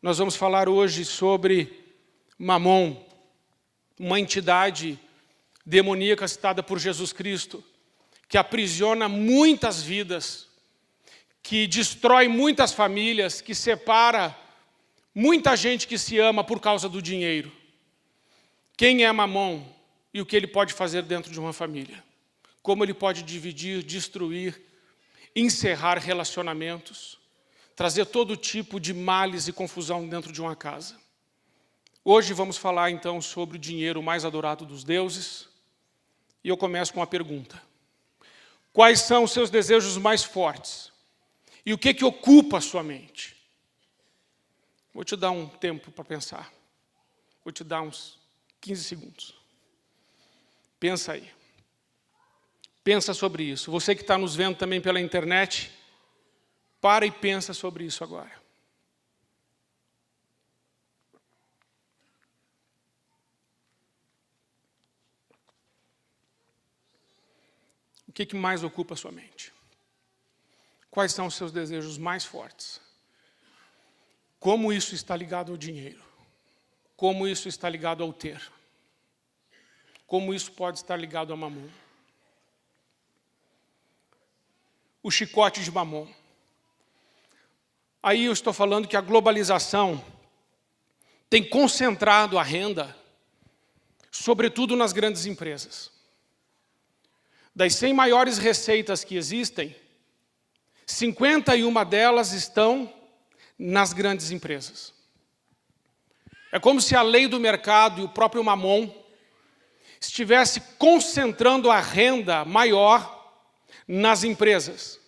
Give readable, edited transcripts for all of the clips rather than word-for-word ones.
Nós vamos falar hoje sobre Mamon, uma entidade demoníaca citada por Jesus Cristo, que aprisiona muitas vidas, que destrói muitas famílias, que separa muita gente que se ama por causa do dinheiro. Quem é Mamon e o que ele pode fazer dentro de uma família? Como ele pode dividir, destruir, encerrar relacionamentos, trazer todo tipo de males e confusão dentro de uma casa. Hoje vamos falar então sobre o dinheiro mais adorado dos deuses. E eu começo com uma pergunta. Quais são os seus desejos mais fortes? E o que ocupa a sua mente? Vou te dar um tempo para pensar. Vou te dar uns 15 segundos. Pensa aí. Pensa sobre isso. Você que está nos vendo também pela internet, para e pensa sobre isso agora. O que mais ocupa a sua mente? Quais são os seus desejos mais fortes? Como isso está ligado ao dinheiro? Como isso está ligado ao ter? Como isso pode estar ligado a Mamon? O chicote de Mamon. Aí eu estou falando que a globalização tem concentrado a renda, sobretudo nas grandes empresas. Das 100 maiores receitas que existem, 51 delas estão nas grandes empresas. É como se a lei do mercado e o próprio Mamon estivesse concentrando a renda maior nas empresas.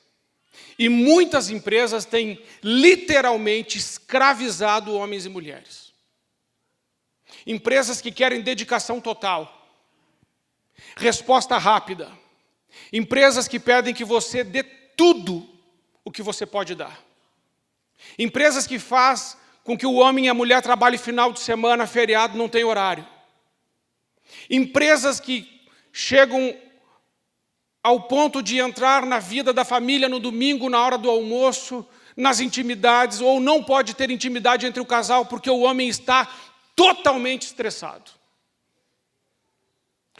E muitas empresas têm literalmente escravizado homens e mulheres. Empresas que querem dedicação total, resposta rápida. Empresas que pedem que você dê tudo o que você pode dar. Empresas que fazem com que o homem e a mulher trabalhem final de semana, feriado, não tem horário. Empresas que chegam ao ponto de entrar na vida da família no domingo, na hora do almoço, nas intimidades, ou não pode ter intimidade entre o casal porque o homem está totalmente estressado.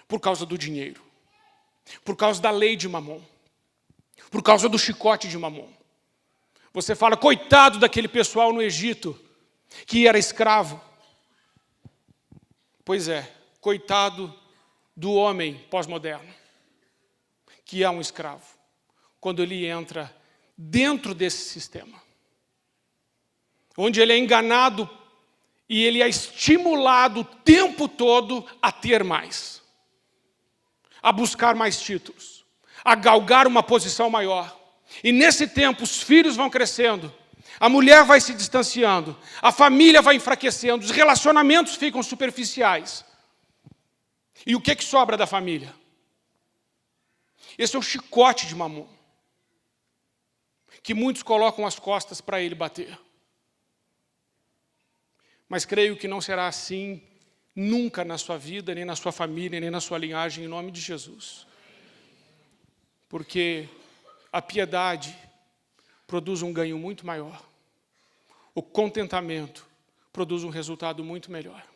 Por causa do dinheiro. Por causa da lei de Mamon. Por causa do chicote de Mamon. Você fala, coitado daquele pessoal no Egito, que era escravo. Pois é, coitado do homem pós-moderno, que é um escravo, quando ele entra dentro desse sistema, onde ele é enganado e ele é estimulado o tempo todo a ter mais, a buscar mais títulos, a galgar uma posição maior. E nesse tempo os filhos vão crescendo, a mulher vai se distanciando, a família vai enfraquecendo, os relacionamentos ficam superficiais. E o que sobra da família? Esse é o chicote de Mamon, que muitos colocam as costas para ele bater. Mas creio que não será assim nunca na sua vida, nem na sua família, nem na sua linhagem, em nome de Jesus. Porque a piedade produz um ganho muito maior. O contentamento produz um resultado muito melhor.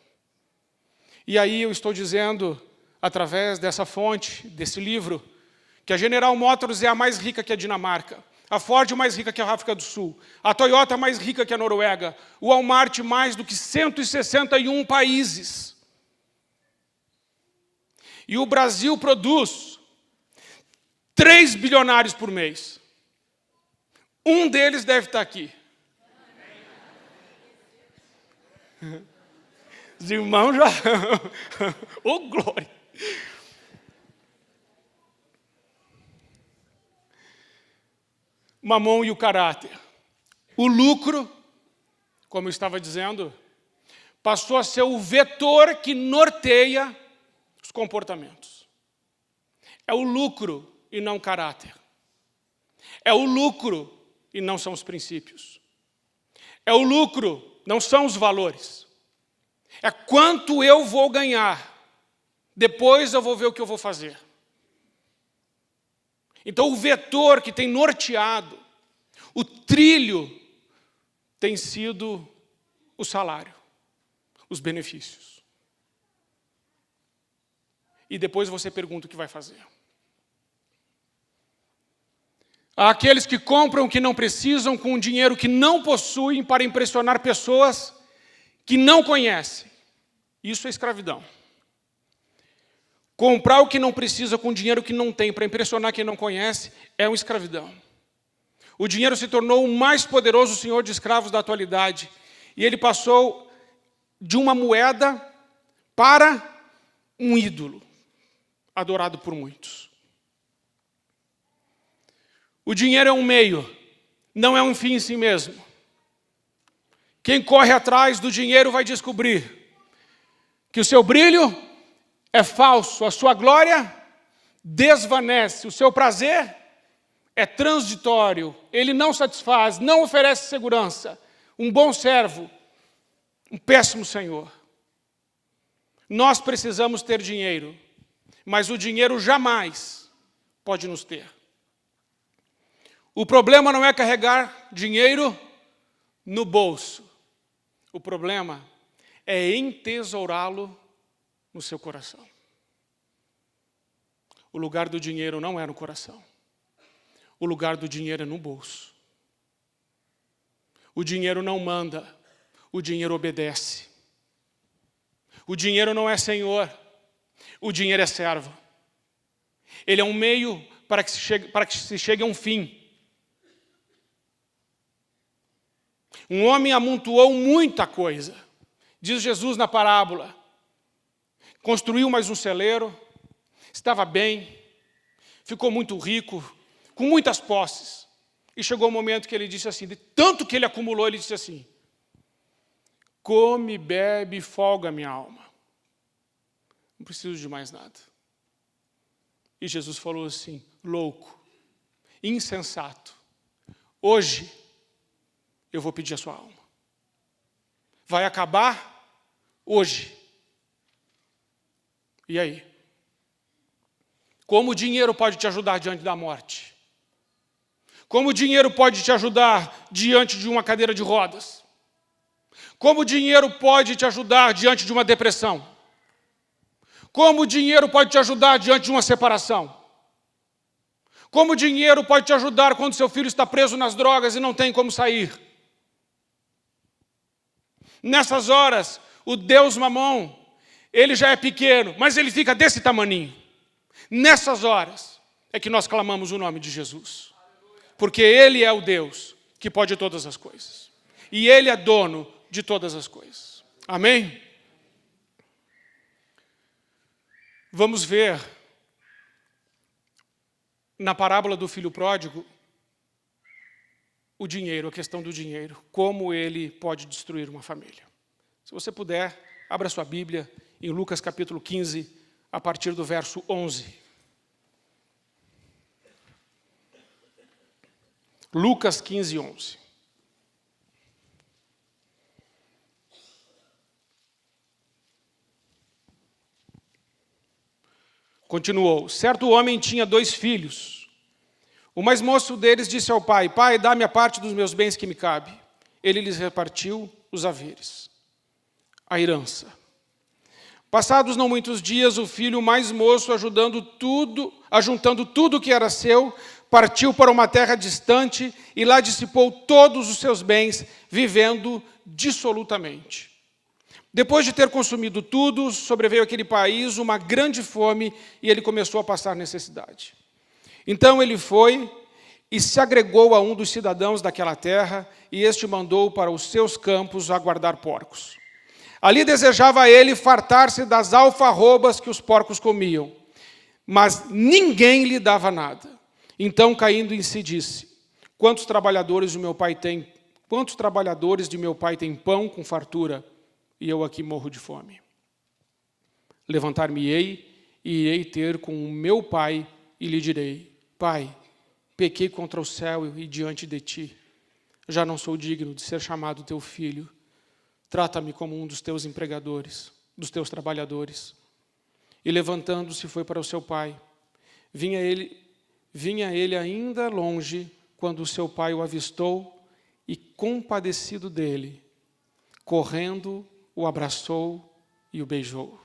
E aí eu estou dizendo, através dessa fonte, desse livro, que a General Motors é a mais rica que a Dinamarca, a Ford mais rica que a África do Sul, a Toyota mais rica que a Noruega, o Walmart mais do que 161 países. E o Brasil produz 3 bilionários por mês. Um deles deve estar aqui. Os irmãos já... Ô, glória! Mamon e o caráter. O lucro, como eu estava dizendo, passou a ser o vetor que norteia os comportamentos. É o lucro e não o caráter. É o lucro e não são os princípios. É o lucro, não são os valores. É quanto eu vou ganhar. Depois eu vou ver o que eu vou fazer. Então o vetor que tem norteado, o trilho, tem sido o salário, os benefícios. E depois você pergunta o que vai fazer. Há aqueles que compram o que não precisam com o dinheiro que não possuem para impressionar pessoas que não conhecem. Isso é escravidão. Comprar o que não precisa com o dinheiro que não tem para impressionar quem não conhece é uma escravidão. O dinheiro se tornou o mais poderoso senhor de escravos da atualidade. E ele passou de uma moeda para um ídolo, adorado por muitos. O dinheiro é um meio, não é um fim em si mesmo. Quem corre atrás do dinheiro vai descobrir que o seu brilho é falso, a sua glória desvanece, o seu prazer é transitório, ele não satisfaz, não oferece segurança. Um bom servo, um péssimo senhor. Nós precisamos ter dinheiro, mas o dinheiro jamais pode nos ter. O problema não é carregar dinheiro no bolso. O problema é entesourá-lo no seu coração. O lugar do dinheiro não é no coração. O lugar do dinheiro é no bolso. O dinheiro não manda, o dinheiro obedece. O dinheiro não é senhor, o dinheiro é servo. Ele é um meio para que se chegue a um fim. Um homem amontoou muita coisa, diz Jesus na parábola. Construiu mais um celeiro, estava bem, ficou muito rico, com muitas posses. E chegou o momento que ele disse assim, de tanto que ele acumulou, ele disse assim: come, bebe, folga minha alma. Não preciso de mais nada. E Jesus falou assim, louco, insensato, hoje eu vou pedir a sua alma. Vai acabar hoje. E aí? Como o dinheiro pode te ajudar diante da morte? Como o dinheiro pode te ajudar diante de uma cadeira de rodas? Como o dinheiro pode te ajudar diante de uma depressão? Como o dinheiro pode te ajudar diante de uma separação? Como o dinheiro pode te ajudar quando seu filho está preso nas drogas e não tem como sair? Nessas horas, o Deus Mamon, ele já é pequeno, mas ele fica desse tamaninho. Nessas horas é que nós clamamos o nome de Jesus. Porque Ele é o Deus que pode todas as coisas. E Ele é dono de todas as coisas. Amém? Vamos ver na parábola do filho pródigo o dinheiro, a questão do dinheiro, como ele pode destruir uma família. Se você puder, abra sua Bíblia em Lucas capítulo 15, a partir do verso 11. Lucas 15, 11. Continuou, certo homem tinha 2 filhos. O mais moço deles disse ao pai, pai, dá-me a parte dos meus bens que me cabe. Ele lhes repartiu os haveres, a herança. Passados não muitos dias, o filho mais moço, ajuntando tudo que era seu, partiu para uma terra distante e lá dissipou todos os seus bens, vivendo dissolutamente. Depois de ter consumido tudo, sobreveio àquele país uma grande fome e ele começou a passar necessidade. Então ele foi e se agregou a um dos cidadãos daquela terra e este mandou para os seus campos a guardar porcos. Ali desejava ele fartar-se das alfarrobas que os porcos comiam, mas ninguém lhe dava nada. Então, caindo em si, disse, quantos trabalhadores de meu pai têm pão com fartura, e eu aqui morro de fome? Levantar-me-ei e irei ter com o meu pai, e lhe direi, pai, pequei contra o céu e diante de ti. Já não sou digno de ser chamado teu filho. Trata-me como um dos teus empregadores, dos teus trabalhadores. E levantando-se foi para o seu pai. Vinha ele ainda longe, quando o seu pai o avistou e, compadecido dele, correndo, o abraçou e o beijou.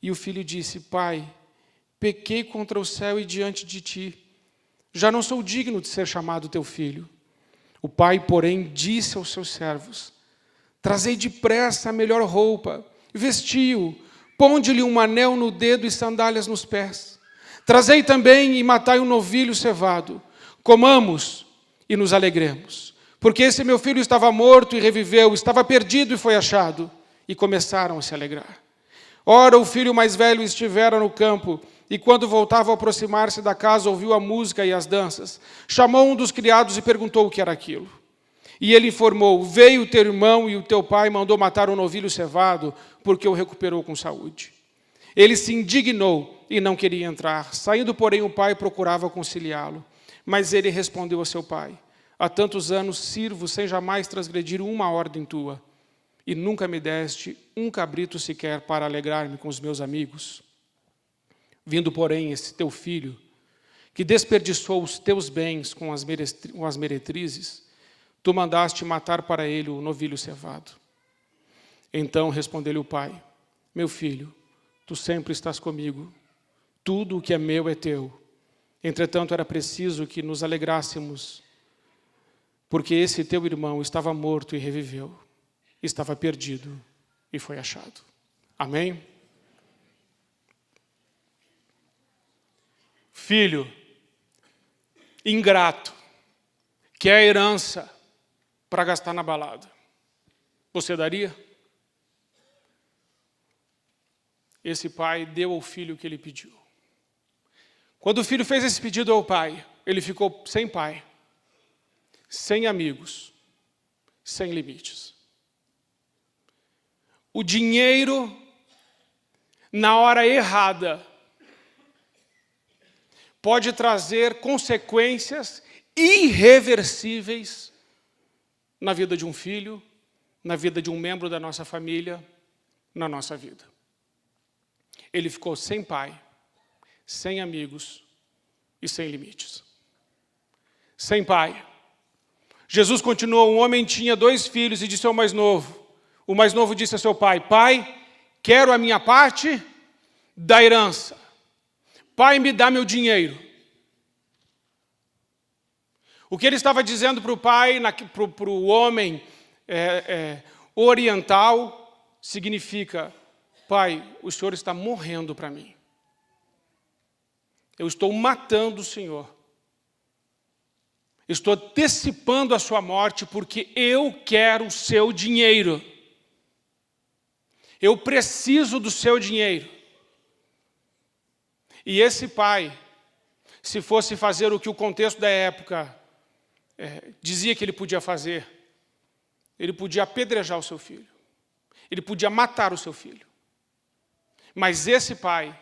E o filho disse: Pai, pequei contra o céu e diante de ti. Já não sou digno de ser chamado teu filho. O pai, porém, disse aos seus servos: Trazei depressa a melhor roupa, vestiu, ponde-lhe um anel no dedo e sandálias nos pés. Trazei também e matai um novilho cevado. Comamos e nos alegremos. Porque esse meu filho estava morto e reviveu, estava perdido e foi achado. E começaram a se alegrar. Ora, o filho mais velho estivera no campo, e quando voltava a aproximar-se da casa, ouviu a música e as danças. Chamou um dos criados e perguntou o que era aquilo. E ele informou: veio o teu irmão e o teu pai mandou matar um novilho cevado, porque o recuperou com saúde. Ele se indignou e não queria entrar. Saindo, porém, o pai procurava conciliá-lo. Mas ele respondeu a seu pai: há tantos anos sirvo sem jamais transgredir uma ordem tua, e nunca me deste um cabrito sequer para alegrar-me com os meus amigos. Vindo, porém, esse teu filho, que desperdiçou os teus bens com as meretrizes, tu mandaste matar para ele o novilho cevado. Então respondeu-lhe o pai: meu filho, tu sempre estás comigo, tudo o que é meu é teu. Entretanto, era preciso que nos alegrássemos, porque esse teu irmão estava morto e reviveu, estava perdido e foi achado. Amém? Filho ingrato, que é a herança para gastar na balada, você daria? Esse pai deu ao filho o que ele pediu. Quando o filho fez esse pedido ao pai, ele ficou sem pai, sem amigos, sem limites. O dinheiro, na hora errada, pode trazer consequências irreversíveis na vida de um filho, na vida de um membro da nossa família, na nossa vida. Ele ficou sem pai, sem amigos e sem limites. Sem pai. Jesus continuou: um homem tinha 2 filhos e disse ao mais novo. O mais novo disse a seu pai: pai, quero a minha parte da herança. Pai, me dá meu dinheiro. O que ele estava dizendo para o pai, para o homem oriental, significa: pai, o senhor está morrendo para mim. Eu estou matando o senhor. Estou antecipando a sua morte porque eu quero o seu dinheiro. Eu preciso do seu dinheiro. E esse pai, se fosse fazer o que o contexto da época dizia que ele podia fazer, ele podia apedrejar o seu filho. Ele podia matar o seu filho. Mas esse pai,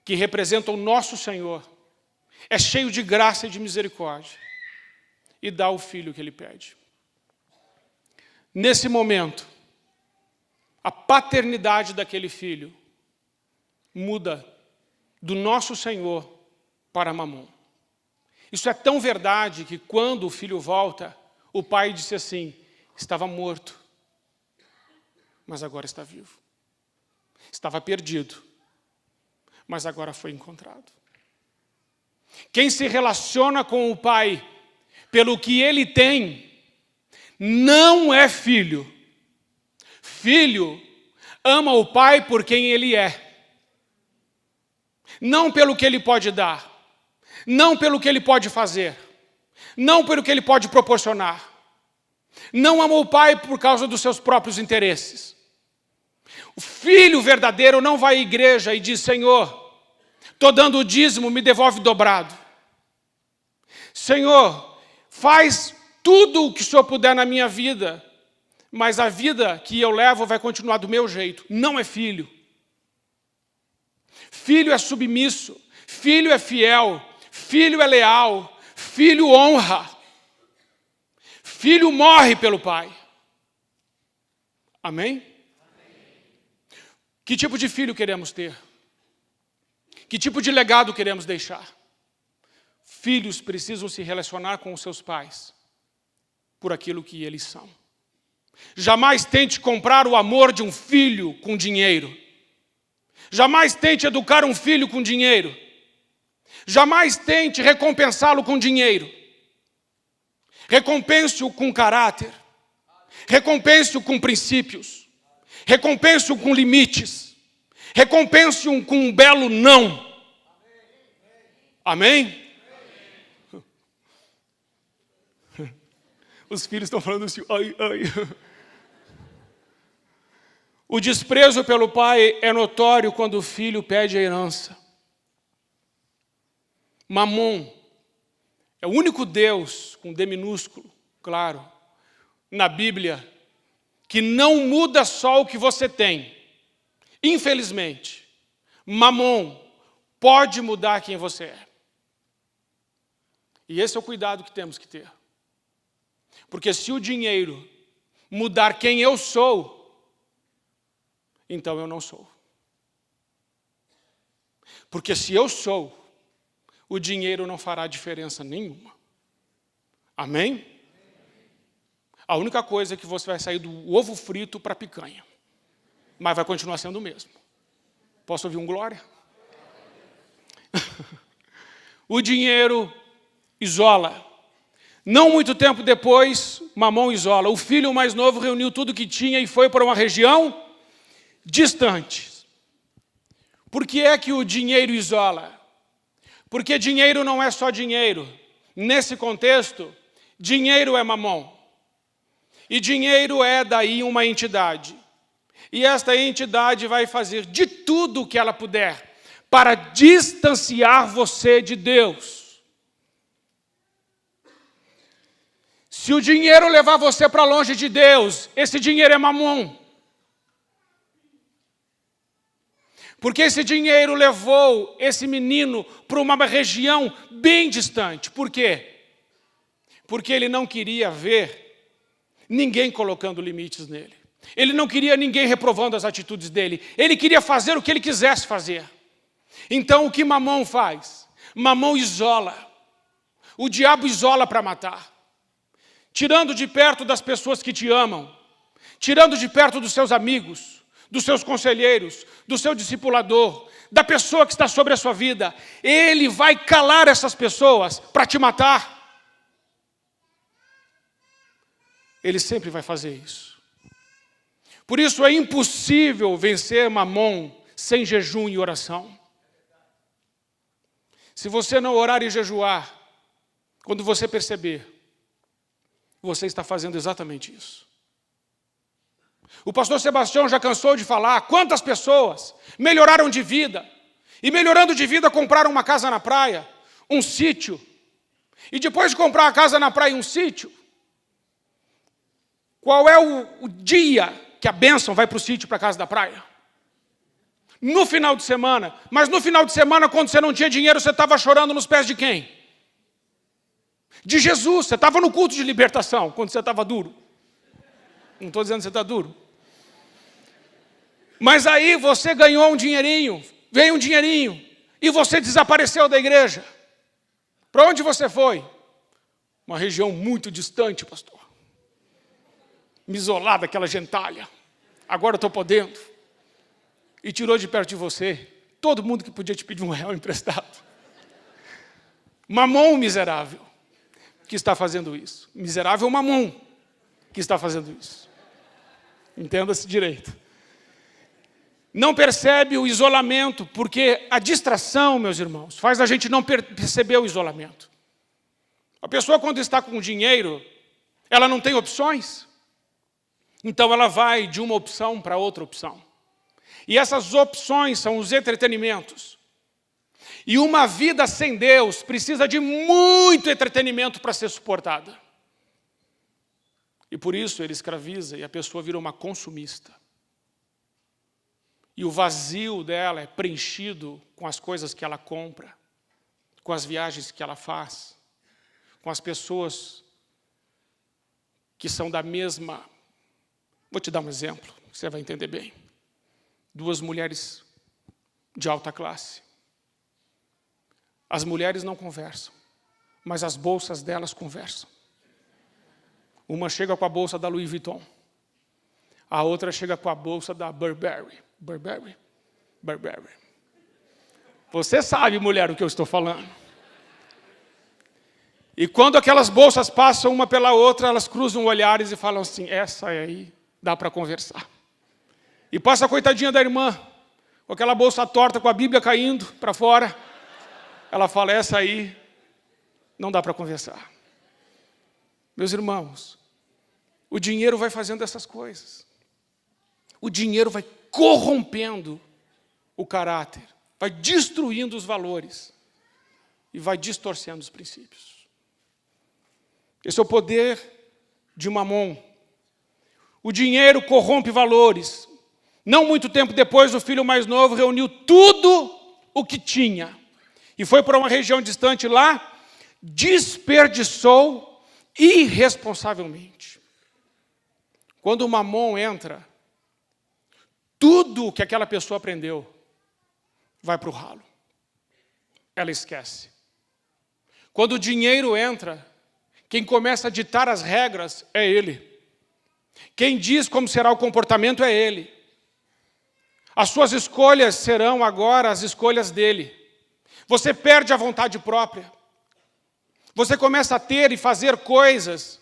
que representa o nosso Senhor, é cheio de graça e de misericórdia e dá o filho que ele pede. Nesse momento, a paternidade daquele filho muda do nosso Senhor para Mamom. Isso é tão verdade que quando o filho volta, o pai disse assim: estava morto, mas agora está vivo. Estava perdido, mas agora foi encontrado. Quem se relaciona com o pai pelo que ele tem, não é filho. Filho ama o pai por quem ele é. Não pelo que ele pode dar. Não pelo que ele pode fazer. Não pelo que ele pode proporcionar. Não ama o pai por causa dos seus próprios interesses. O filho verdadeiro não vai à igreja e diz: Senhor, estou dando o dízimo, me devolve dobrado. Senhor, faz tudo o que o Senhor puder na minha vida, mas a vida que eu levo vai continuar do meu jeito. Não é filho. Filho é submisso, filho é fiel, filho é leal, filho honra. Filho morre pelo pai. Amém? Que tipo de filho queremos ter? Que tipo de legado queremos deixar? Filhos precisam se relacionar com os seus pais por aquilo que eles são. Jamais tente comprar o amor de um filho com dinheiro. Jamais tente educar um filho com dinheiro. Jamais tente recompensá-lo com dinheiro. Recompense-o com caráter. Recompense-o com princípios. Recompense-o com limites. Recompense-o com um belo não. Amém? Os filhos estão falando assim, ai, ai. O desprezo pelo pai é notório quando o filho pede a herança. Mamon é o único Deus, com D minúsculo, claro, na Bíblia, que não muda só o que você tem. Infelizmente, Mamon pode mudar quem você é. E esse é o cuidado que temos que ter. Porque se o dinheiro mudar quem eu sou, então eu não sou. Porque se eu sou, o dinheiro não fará diferença nenhuma. Amém? A única coisa é que você vai sair do ovo frito para a picanha. Mas vai continuar sendo o mesmo. Posso ouvir um glória? O dinheiro isola. Não muito tempo depois, Mamon isola. O filho mais novo reuniu tudo que tinha e foi para uma região distante. Por que é que o dinheiro isola? Porque dinheiro não é só dinheiro. Nesse contexto, dinheiro é Mamon. E dinheiro é daí uma entidade. E esta entidade vai fazer de tudo o que ela puder para distanciar você de Deus. Se o dinheiro levar você para longe de Deus, esse dinheiro é Mamon. Porque esse dinheiro levou esse menino para uma região bem distante. Por quê? Porque ele não queria ver ninguém colocando limites nele. Ele não queria ninguém reprovando as atitudes dele. Ele queria fazer o que ele quisesse fazer. Então o que Mamon faz? Mamon isola. O diabo isola para matar. Tirando de perto das pessoas que te amam. Tirando de perto dos seus amigos, dos seus conselheiros, do seu discipulador, da pessoa que está sobre a sua vida. Ele vai calar essas pessoas para te matar. Ele sempre vai fazer isso. Por isso é impossível vencer Mamon sem jejum e oração. Se você não orar e jejuar, quando você perceber, você está fazendo exatamente isso. O pastor Sebastião já cansou de falar quantas pessoas melhoraram de vida. E melhorando de vida compraram uma casa na praia, um sítio. E depois de comprar uma casa na praia e um sítio, qual é o dia que a bênção vai para o sítio, para a casa da praia? No final de semana. Mas no final de semana, quando você não tinha dinheiro, você estava chorando nos pés de quem? De Jesus. Você estava no culto de libertação, quando você estava duro. Não estou dizendo que você está duro. Mas aí você ganhou um dinheirinho, veio um dinheirinho, e você desapareceu da igreja. Para onde você foi? Uma região muito distante, pastor. Me isolar daquela gentalha. Agora eu estou podendo. E tirou de perto de você todo mundo que podia te pedir R$1 emprestado. Mamon miserável que está fazendo isso. Miserável Mamon que está fazendo isso. Entenda-se direito. Não percebe o isolamento, porque a distração, meus irmãos, faz a gente não perceber o isolamento. A pessoa, quando está com dinheiro, ela não tem opções. Então ela vai de uma opção para outra opção. E essas opções são os entretenimentos. E uma vida sem Deus precisa de muito entretenimento para ser suportada. E por isso ele escraviza e a pessoa vira uma consumista. E o vazio dela é preenchido com as coisas que ela compra, com as viagens que ela faz, com as pessoas que são da mesma... Vou te dar um exemplo, você vai entender bem. 2 mulheres de alta classe. As mulheres não conversam, mas as bolsas delas conversam. Uma chega com a bolsa da Louis Vuitton, A outra chega com a bolsa da Burberry. Burberry? Burberry. Você sabe, mulher, o que eu estou falando. E quando aquelas bolsas passam uma pela outra, elas cruzam olhares e falam assim, essa aí dá para conversar. E passa a coitadinha da irmã, com aquela bolsa torta, com a Bíblia caindo para fora. Ela fala, essa aí não dá para conversar. Meus irmãos, o dinheiro vai fazendo essas coisas. O dinheiro vai corrompendo o caráter, vai destruindo os valores e vai distorcendo os princípios. Esse é o poder de Mamon. O dinheiro corrompe valores. Não muito tempo depois, o filho mais novo reuniu tudo o que tinha e foi para uma região distante lá, desperdiçou irresponsavelmente. Quando o Mamon entra, tudo que aquela pessoa aprendeu vai para o ralo. Ela esquece. Quando o dinheiro entra, quem começa a ditar as regras é ele. Quem diz como será o comportamento é ele. As suas escolhas serão agora as escolhas dele. Você perde a vontade própria. Você começa a ter e fazer coisas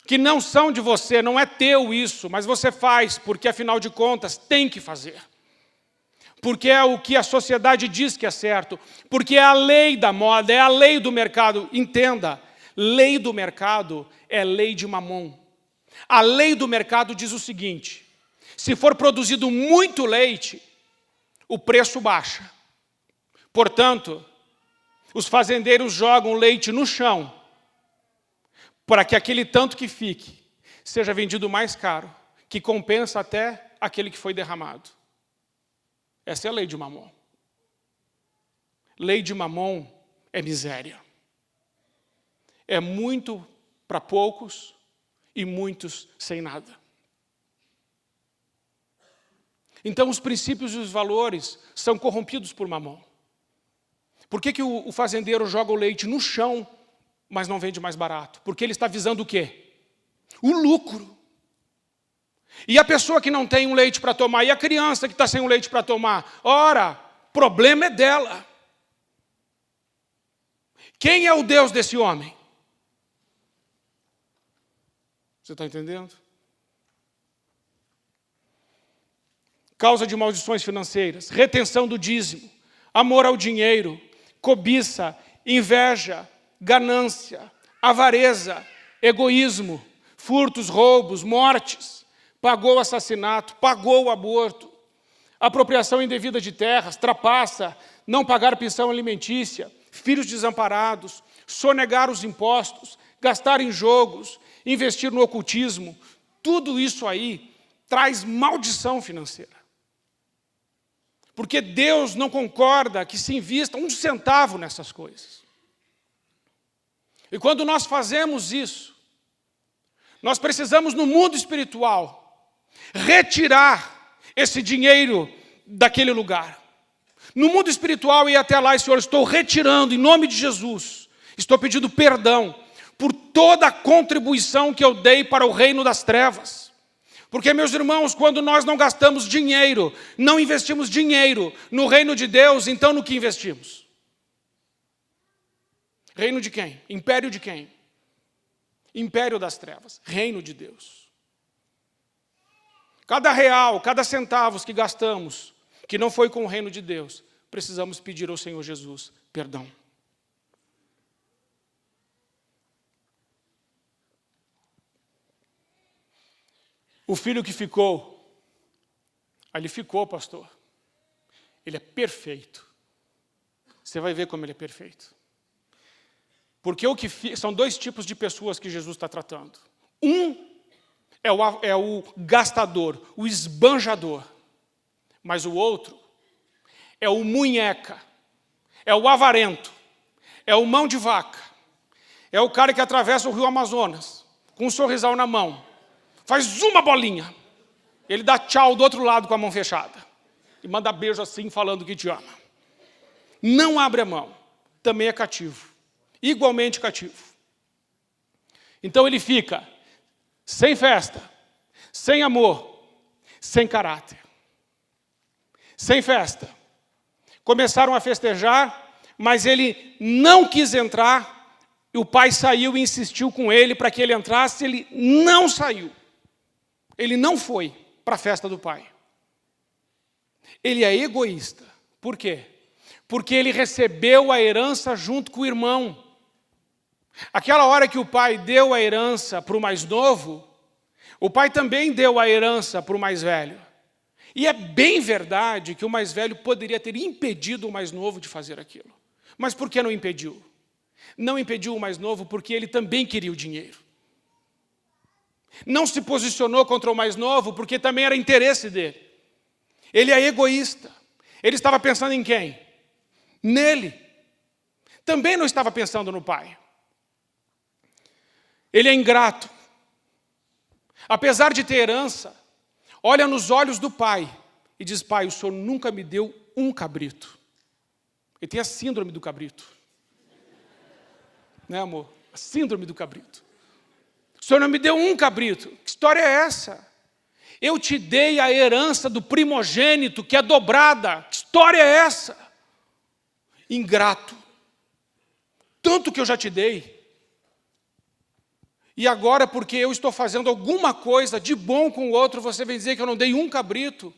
que não são de você, não é teu isso, mas você faz porque, afinal de contas, tem que fazer. Porque é o que a sociedade diz que é certo. Porque é a lei da moda, é a lei do mercado. Entenda, lei do mercado é lei de Mamon. A lei do mercado diz o seguinte, se for produzido muito leite, o preço baixa. Portanto, os fazendeiros jogam leite no chão, para que aquele tanto que fique seja vendido mais caro, que compensa até aquele que foi derramado. Essa é a lei de Mamon. Lei de Mamon é miséria. É muito para poucos e muitos sem nada. Então os princípios e os valores são corrompidos por Mamon. Por que o fazendeiro joga o leite no chão, mas não vende mais barato? Porque ele está visando o quê? O lucro. E a pessoa que não tem um leite para tomar, e a criança que está sem um leite para tomar, ora, problema é dela. Quem é o Deus desse homem? Você está entendendo? Causa de maldições financeiras, retenção do dízimo, amor ao dinheiro, cobiça, inveja, ganância, avareza, egoísmo, furtos, roubos, mortes, pagou o assassinato, pagou o aborto, apropriação indevida de terras, trapaça, não pagar pensão alimentícia, filhos desamparados, sonegar os impostos, gastar em jogos, investir no ocultismo, tudo isso aí traz maldição financeira. Porque Deus não concorda que se invista um centavo nessas coisas. E quando nós fazemos isso, nós precisamos no mundo espiritual retirar esse dinheiro daquele lugar. No mundo espiritual ir até lá e, Senhor, estou retirando em nome de Jesus, estou pedindo perdão por toda a contribuição que eu dei para o reino das trevas. Porque, meus irmãos, quando nós não gastamos dinheiro, não investimos dinheiro no reino de Deus, então no que investimos? Reino de quem? Império de quem? Império das trevas, reino de Deus. Cada real, cada centavo que gastamos, que não foi com o reino de Deus, precisamos pedir ao Senhor Jesus perdão. O filho que ficou, ele ficou, pastor. Ele é perfeito. Você vai ver como ele é perfeito. Porque são dois tipos de pessoas que Jesus está tratando. Um é o gastador, o esbanjador. Mas o outro é o munheca, é o avarento, é o mão de vaca. É o cara que atravessa o rio Amazonas, com um sorrisal na mão. Faz uma bolinha. Ele dá tchau do outro lado com a mão fechada. E manda beijo assim, falando que te ama. Não abre a mão. Também é cativo. Igualmente cativo. Então ele fica sem festa, sem amor, sem caráter, sem festa. Começaram a festejar, mas ele não quis entrar, e o pai saiu e insistiu com ele para que ele entrasse, ele não saiu. Ele não foi para a festa do pai. Ele é egoísta. Por quê? Porque ele recebeu a herança junto com o irmão. Aquela hora que o pai deu a herança para o mais novo, o pai também deu a herança para o mais velho. E é bem verdade que o mais velho poderia ter impedido o mais novo de fazer aquilo. Mas por que não impediu? Não impediu o mais novo porque ele também queria o dinheiro. Não se posicionou contra o mais novo porque também era interesse dele. Ele é egoísta. Ele estava pensando em quem? Nele. Também não estava pensando no pai. Ele é ingrato. Apesar de ter herança, olha nos olhos do pai e diz: pai, o senhor nunca me deu um cabrito. Ele tem a síndrome do cabrito. Né, amor? A síndrome do cabrito. O senhor não me deu um cabrito. Que história é essa? Eu te dei a herança do primogênito, que é dobrada. Que história é essa? Ingrato. Tanto que eu já te dei. E agora, porque eu estou fazendo alguma coisa de bom com o outro, você vem dizer que eu não dei um cabrito?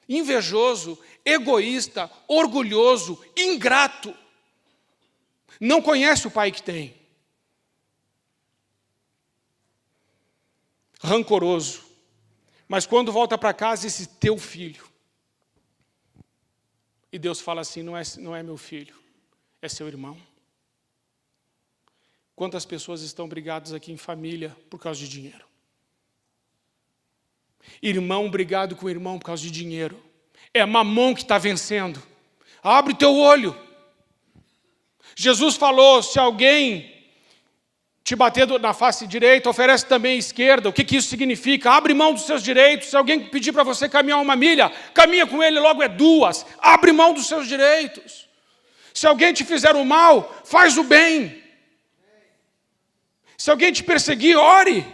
Invejoso, egoísta, orgulhoso, ingrato. Não conhece o pai que tem. Rancoroso. Mas quando volta para casa, esse teu filho. E Deus fala assim: não é meu filho, é seu irmão. Quantas pessoas estão brigadas aqui em família por causa de dinheiro? Irmão brigado com irmão por causa de dinheiro. É mamão que está vencendo. Abre teu olho. Jesus falou: se alguém te bater na face direita, oferece também a esquerda. O que isso significa? Abre mão dos seus direitos. Se alguém pedir para você caminhar 1 milha, caminha com ele, logo é 2. Abre mão dos seus direitos. Se alguém te fizer o mal, faz o bem. Se alguém te perseguir, ore.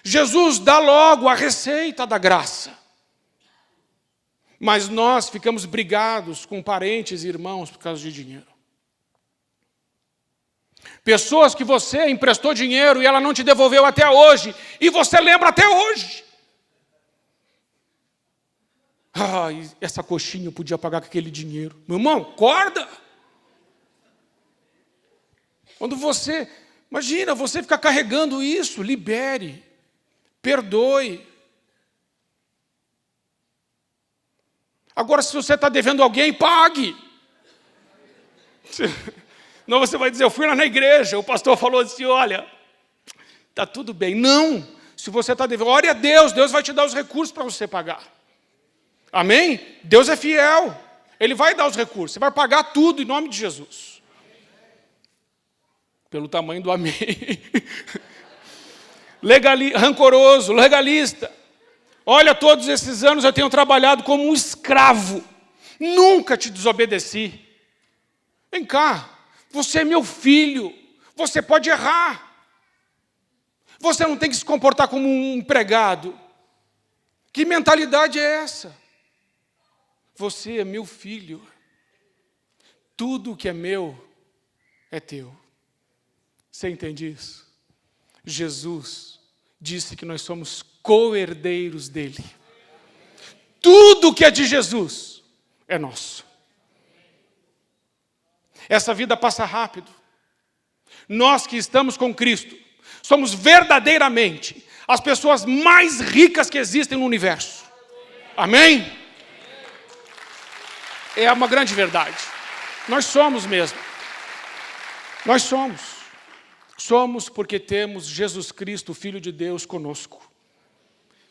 Jesus dá logo a receita da graça. Mas nós ficamos brigados com parentes e irmãos por causa de dinheiro. Pessoas que você emprestou dinheiro e ela não te devolveu até hoje, e você lembra até hoje. Essa coxinha eu podia pagar com aquele dinheiro. Meu irmão, acorda. Quando você... Imagina, você ficar carregando isso, libere, perdoe. Agora, se você está devendo alguém, pague. Não, você vai dizer: eu fui lá na igreja, o pastor falou assim, olha, está tudo bem. Não, se você está devendo, ore a Deus, Deus vai te dar os recursos para você pagar. Amém? Deus é fiel, Ele vai dar os recursos, você vai pagar tudo em nome de Jesus. Pelo tamanho do amém. Rancoroso, legalista. Olha, todos esses anos eu tenho trabalhado como um escravo. Nunca te desobedeci. Vem cá, você é meu filho. Você pode errar. Você não tem que se comportar como um empregado. Que mentalidade é essa? Você é meu filho. Tudo que é meu é teu. Você entende isso? Jesus disse que nós somos co-herdeiros dele. Tudo que é de Jesus é nosso. Essa vida passa rápido. Nós que estamos com Cristo, somos verdadeiramente as pessoas mais ricas que existem no universo. Amém? É uma grande verdade. Nós somos mesmo. Nós somos. Somos porque temos Jesus Cristo, Filho de Deus, conosco.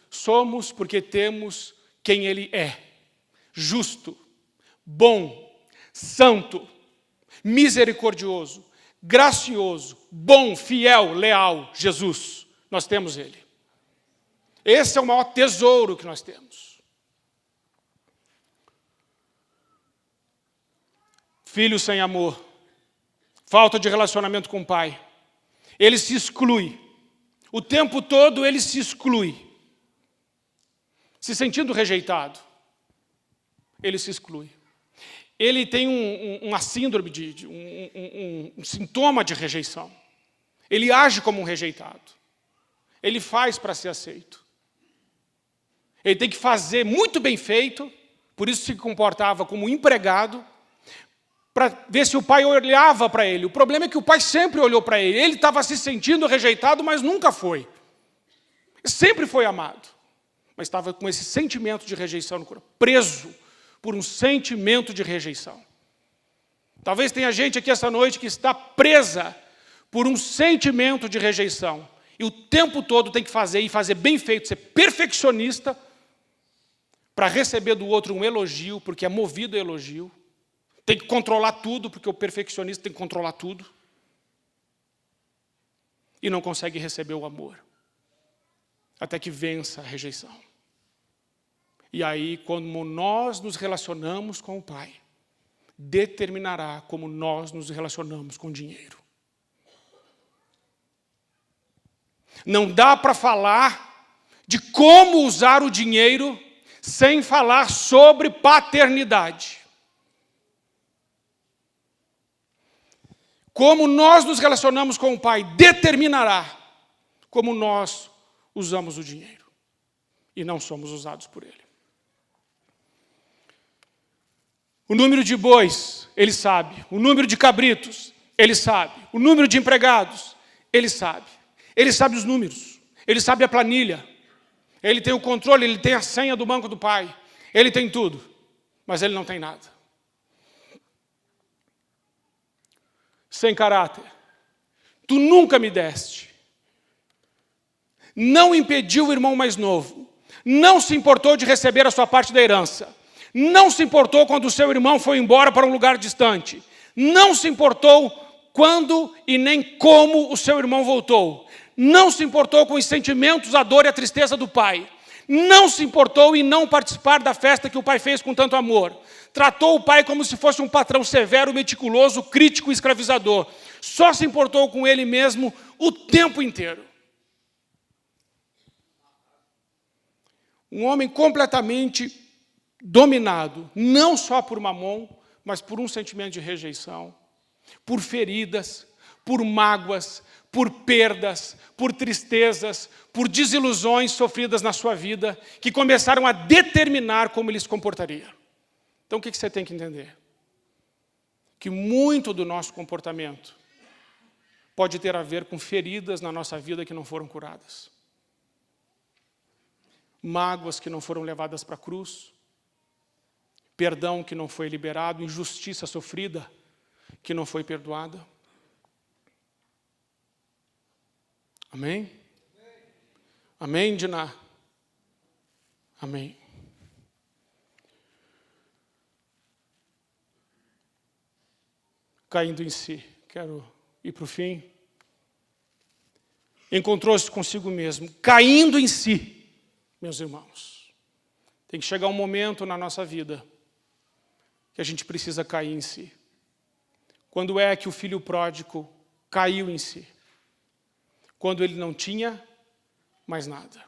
Somos porque temos quem Ele é. Justo, bom, santo, misericordioso, gracioso, bom, fiel, leal, Jesus. Nós temos Ele. Esse é o maior tesouro que nós temos. Filho sem amor, falta de relacionamento com o pai. Ele se exclui. O tempo todo ele se exclui. se sentindo rejeitado, ele se exclui. Ele tem uma síndrome, um sintoma de rejeição. Ele age como um rejeitado. Ele faz para ser aceito. Ele tem que fazer muito bem feito, por isso se comportava como empregado, para ver se o pai olhava para ele. O problema é que o pai sempre olhou para ele. Ele estava se sentindo rejeitado, mas nunca foi. Sempre foi amado, mas estava com esse sentimento de rejeição no coração, preso por um sentimento de rejeição. Talvez tenha gente aqui essa noite que está presa por um sentimento de rejeição. E o tempo todo tem que fazer, e fazer bem feito, ser perfeccionista, para receber do outro um elogio, porque é movido a elogio. Tem que controlar tudo, porque o perfeccionista tem que controlar tudo. E não consegue receber o amor. Até que vença a rejeição. E aí, quando nós nos relacionamos com o Pai, determinará como nós nos relacionamos com o dinheiro. Não dá para falar de como usar o dinheiro sem falar sobre paternidade. Como nós nos relacionamos com o Pai determinará como nós usamos o dinheiro. E não somos usados por Ele. O número de bois, Ele sabe. O número de cabritos, Ele sabe. O número de empregados, Ele sabe. Ele sabe os números. Ele sabe a planilha. Ele tem o controle, Ele tem a senha do banco do Pai. Ele tem tudo. Mas Ele não tem nada. Sem caráter. Tu nunca me deste. Não impediu o irmão mais novo. Não se importou de receber a sua parte da herança. Não se importou quando o seu irmão foi embora para um lugar distante. Não se importou quando e nem como o seu irmão voltou. Não se importou com os sentimentos, a dor e a tristeza do pai. Não se importou em não participar da festa que o pai fez com tanto amor. Tratou o pai como se fosse um patrão severo, meticuloso, crítico e escravizador. Só se importou com ele mesmo o tempo inteiro. Um homem completamente dominado, não só por Mamon, mas por um sentimento de rejeição, por feridas, por mágoas, por perdas, por tristezas, por desilusões sofridas na sua vida, que começaram a determinar como ele se comportaria. Então o que você tem que entender? Que muito do nosso comportamento pode ter a ver com feridas na nossa vida que não foram curadas. Mágoas que não foram levadas para a cruz, perdão que não foi liberado, injustiça sofrida que não foi perdoada. Amém? Amém, Diná? Amém. Caindo em si, quero ir para o fim. Encontrou-se consigo mesmo, caindo em si, meus irmãos. Tem que chegar um momento na nossa vida que a gente precisa cair em si. Quando é que o filho pródigo caiu em si? Quando ele não tinha mais nada.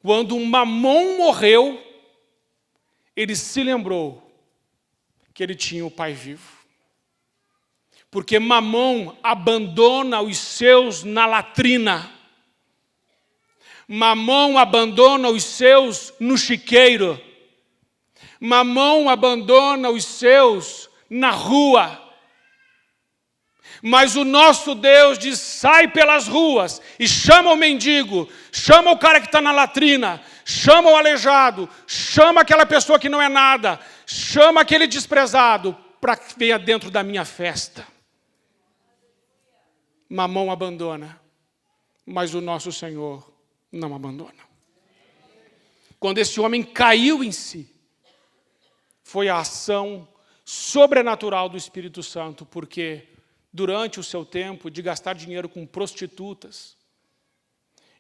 Quando Mamon morreu, ele se lembrou que ele tinha o pai vivo. Porque Mamon abandona os seus na latrina. Mamon abandona os seus no chiqueiro. Mamon abandona os seus na rua. Mas o nosso Deus diz, sai pelas ruas e chama o mendigo, chama o cara que está na latrina, chama o aleijado, chama aquela pessoa que não é nada, chama aquele desprezado para que venha dentro da minha festa. Mamon abandona, mas o nosso Senhor não abandona. Quando esse homem caiu em si, foi a ação sobrenatural do Espírito Santo, porque durante o seu tempo de gastar dinheiro com prostitutas,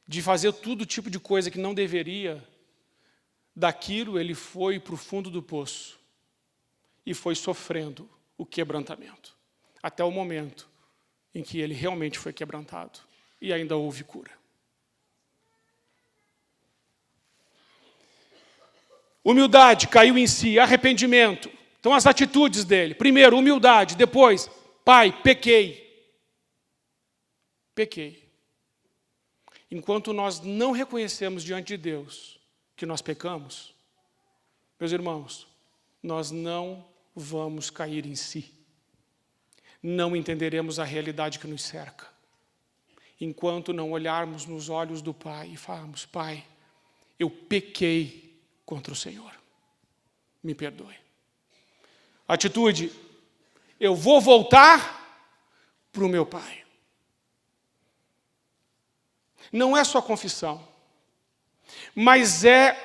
de fazer todo tipo de coisa que não deveria, daquilo ele foi para o fundo do poço e foi sofrendo o quebrantamento, até o momento em que ele realmente foi quebrantado e ainda houve cura. Humildade, caiu em si, arrependimento. Então as atitudes dele. Primeiro, humildade. Depois, Pai, pequei. Pequei. Enquanto nós não reconhecemos diante de Deus que nós pecamos, meus irmãos, nós não vamos cair em si. Não entenderemos a realidade que nos cerca. Enquanto não olharmos nos olhos do Pai e falarmos, Pai, eu pequei contra o Senhor. Me perdoe. Atitude, eu vou voltar para o meu Pai. Não é só confissão, mas é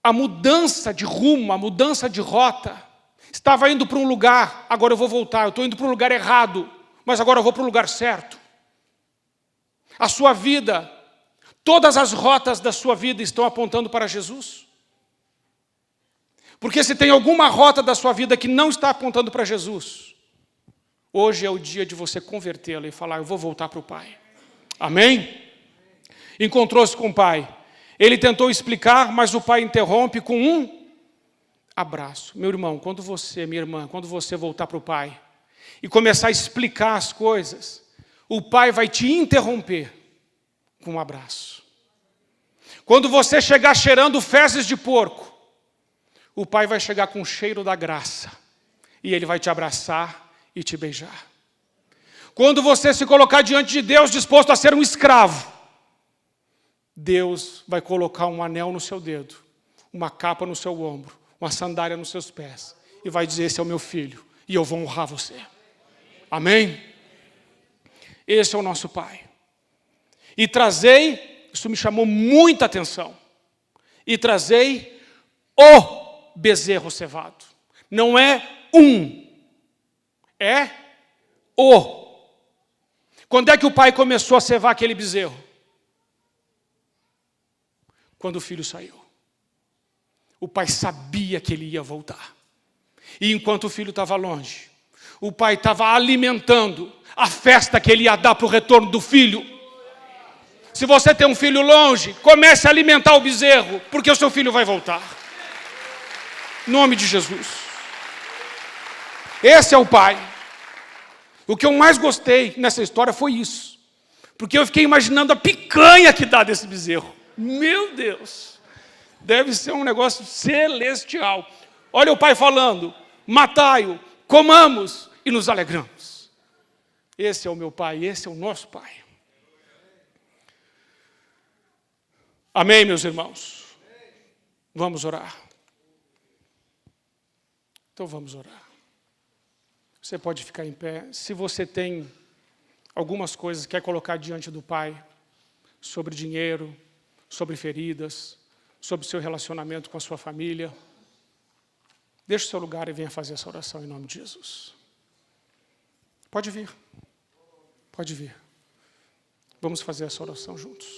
a mudança de rumo, a mudança de rota. Estava indo para um lugar, agora eu vou voltar. Eu estou indo para um lugar errado, mas agora eu vou para o lugar certo. A sua vida, todas as rotas da sua vida estão apontando para Jesus. Porque se tem alguma rota da sua vida que não está apontando para Jesus, hoje é o dia de você convertê-la e falar, eu vou voltar para o Pai. Amém? Encontrou-se com o Pai. Ele tentou explicar, mas o Pai interrompe com um abraço. Meu irmão, quando você, minha irmã, quando você voltar para o Pai e começar a explicar as coisas, o Pai vai te interromper com um abraço. Quando você chegar cheirando fezes de porco, o Pai vai chegar com o cheiro da graça e Ele vai te abraçar e te beijar. Quando você se colocar diante de Deus disposto a ser um escravo, Deus vai colocar um anel no seu dedo, uma capa no seu ombro, uma sandália nos seus pés e vai dizer, esse é o meu filho e eu vou honrar você. Amém? Esse é o nosso Pai. E trazei, isso me chamou muita atenção, e trazei o bezerro cevado. Não é um, é o. Quando é que o pai começou a cevar aquele bezerro? Quando o filho saiu. O pai sabia que ele ia voltar. E enquanto o filho estava longe, o pai estava alimentando a festa que ele ia dar para o retorno do filho. Se você tem um filho longe, comece a alimentar o bezerro, porque o seu filho vai voltar. Em nome de Jesus. Esse é o pai. O que eu mais gostei nessa história foi isso. Porque eu fiquei imaginando a picanha que dá desse bezerro. Meu Deus. Deve ser um negócio celestial. Olha o pai falando, matai-o, comamos e nos alegramos. Esse é o meu pai, esse é o nosso pai. Amém, meus irmãos? Vamos orar. Então vamos orar. Você pode ficar em pé. Se você tem algumas coisas que quer colocar diante do Pai, sobre dinheiro, sobre feridas, sobre seu relacionamento com a sua família, deixe o seu lugar e venha fazer essa oração em nome de Jesus. Pode vir. Pode vir. Vamos fazer essa oração juntos.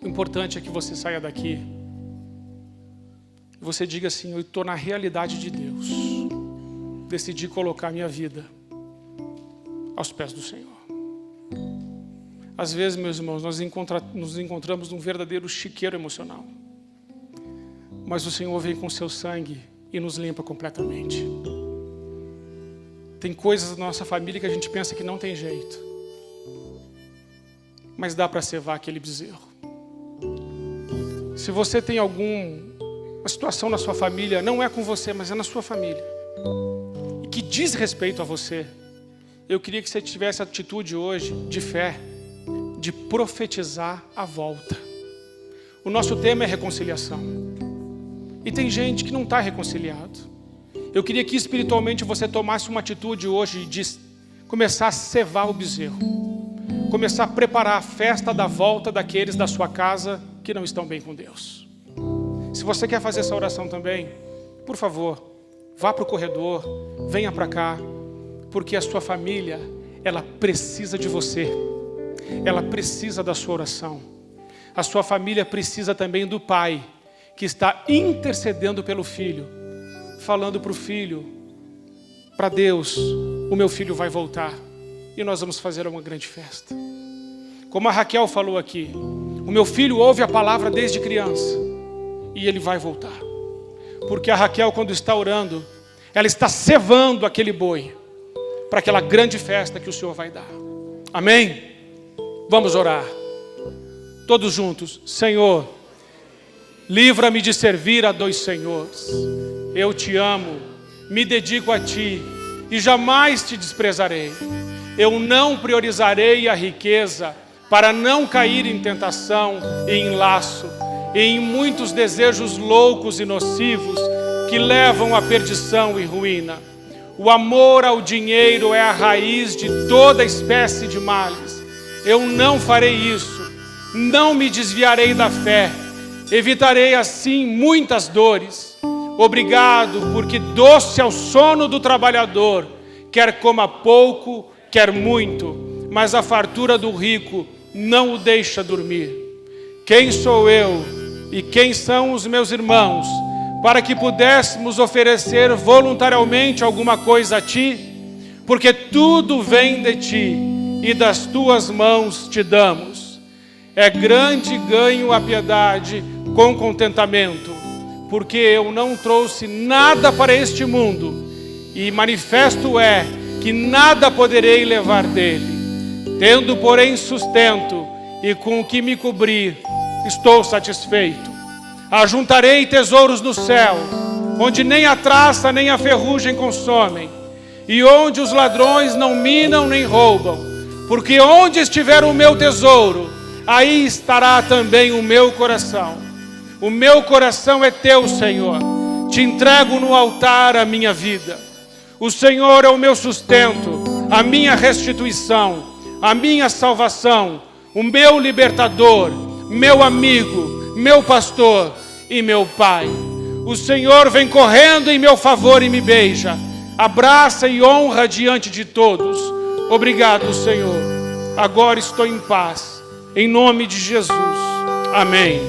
O importante é que você saia daqui e você diga assim, eu estou na realidade de Deus. Decidi colocar minha vida aos pés do Senhor. Às vezes, meus irmãos, nós nos encontramos num verdadeiro chiqueiro emocional. Mas o Senhor vem com seu sangue e nos limpa completamente. Tem coisas na nossa família que a gente pensa que não tem jeito. Mas dá para cevar aquele bezerro. Se você tem alguma situação na sua família, não é com você, mas é na sua família, e que diz respeito a você, eu queria que você tivesse a atitude hoje de fé, de profetizar a volta. O nosso tema é reconciliação. E tem gente que não está reconciliado. Eu queria que espiritualmente você tomasse uma atitude hoje de começar a cevar o bezerro. Começar a preparar a festa da volta daqueles da sua casa que não estão bem com Deus. Se você quer fazer essa oração também, por favor, vá para o corredor, venha para cá, porque a sua família, ela precisa de você. Ela precisa da sua oração. A sua família precisa também do pai, que está intercedendo pelo filho, falando para o filho, para Deus, o meu filho vai voltar e nós vamos fazer uma grande festa. Como a Raquel falou aqui, o meu filho ouve a palavra desde criança e ele vai voltar. Porque a Raquel, quando está orando, ela está cevando aquele boi para aquela grande festa que o Senhor vai dar. Amém? Vamos orar. Todos juntos. Senhor, livra-me de servir a dois senhores. Eu te amo, me dedico a ti e jamais te desprezarei. Eu não priorizarei a riqueza para não cair em tentação e em laço, e em muitos desejos loucos e nocivos que levam à perdição e ruína. O amor ao dinheiro é a raiz de toda espécie de males. Eu não farei isso, não me desviarei da fé, evitarei assim muitas dores. Obrigado, porque doce é o sono do trabalhador, quer coma pouco, quer muito, mas a fartura do rico não o deixa dormir. Quem sou eu e quem são os meus irmãos, para que pudéssemos oferecer voluntariamente alguma coisa a ti? Porque tudo vem de ti e das tuas mãos te damos. É grande ganho a piedade com contentamento, porque eu não trouxe nada para este mundo, e manifesto é que nada poderei levar dele. Tendo, porém, sustento e com o que me cobrir, estou satisfeito. Ajuntarei tesouros no céu, onde nem a traça nem a ferrugem consomem, e onde os ladrões não minam nem roubam, porque onde estiver o meu tesouro, aí estará também o meu coração. O meu coração é teu, Senhor, te entrego no altar a minha vida. O Senhor é o meu sustento, a minha restituição, a minha salvação, o meu libertador, meu amigo, meu pastor e meu Pai. O Senhor vem correndo em meu favor e me beija, abraça e honra diante de todos. Obrigado, Senhor. Agora estou em paz, em nome de Jesus. Amém.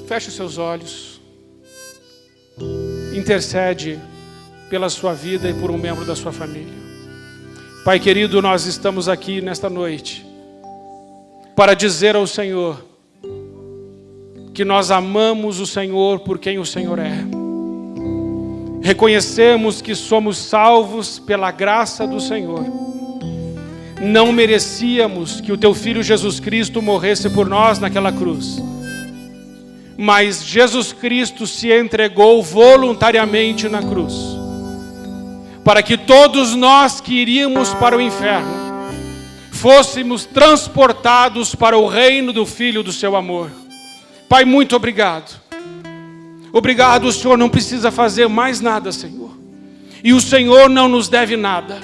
Feche os seus olhos. Intercede pela sua vida e por um membro da sua família. Pai querido, nós estamos aqui nesta noite para dizer ao Senhor que nós amamos o Senhor por quem o Senhor é. Reconhecemos que somos salvos pela graça do Senhor. Não merecíamos que o teu Filho Jesus Cristo morresse por nós naquela cruz. Mas Jesus Cristo se entregou voluntariamente na cruz, para que todos nós que iríamos para o inferno fôssemos transportados para o reino do Filho do seu amor. Pai, muito obrigado. Obrigado, o Senhor não precisa fazer mais nada, Senhor. E o Senhor não nos deve nada,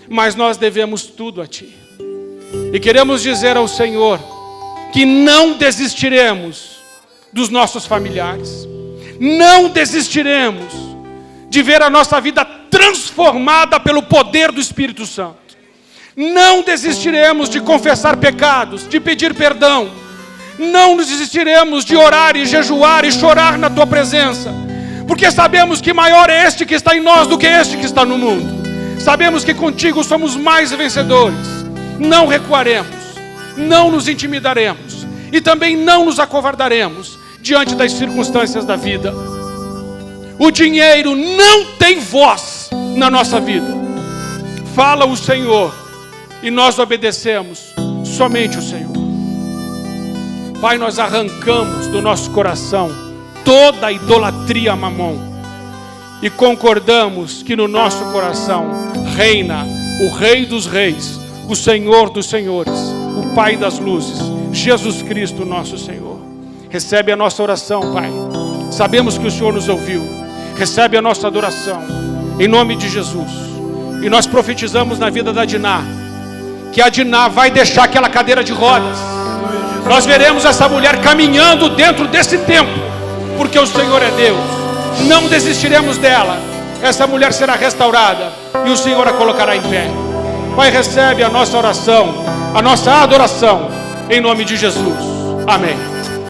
mas nós devemos tudo a Ti. E queremos dizer ao Senhor que não desistiremos dos nossos familiares. Não desistiremos de ver a nossa vida transformada pelo poder do Espírito Santo. Não desistiremos de confessar pecados, de pedir perdão. Não desistiremos de orar e jejuar e chorar na Tua presença, porque sabemos que maior é este que está em nós do que este que está no mundo. Sabemos que contigo somos mais vencedores. Não recuaremos, não nos intimidaremos e também não nos acovardaremos diante das circunstâncias da vida. O dinheiro não tem voz na nossa vida. Fala o Senhor e nós obedecemos somente o Senhor. Pai, nós arrancamos do nosso coração toda a idolatria a Mamon e concordamos que no nosso coração reina o Rei dos Reis, o Senhor dos Senhores, o Pai das Luzes, Jesus Cristo nosso Senhor. Recebe a nossa oração, Pai. Sabemos que o Senhor nos ouviu. Recebe a nossa adoração em nome de Jesus. E nós profetizamos na vida da Diná que a Diná vai deixar aquela cadeira de rodas. Nós veremos essa mulher caminhando dentro desse templo, porque o Senhor é Deus. Não desistiremos dela. Essa mulher será restaurada e o Senhor a colocará em pé. Pai, recebe a nossa oração, a nossa adoração em nome de Jesus. Amém.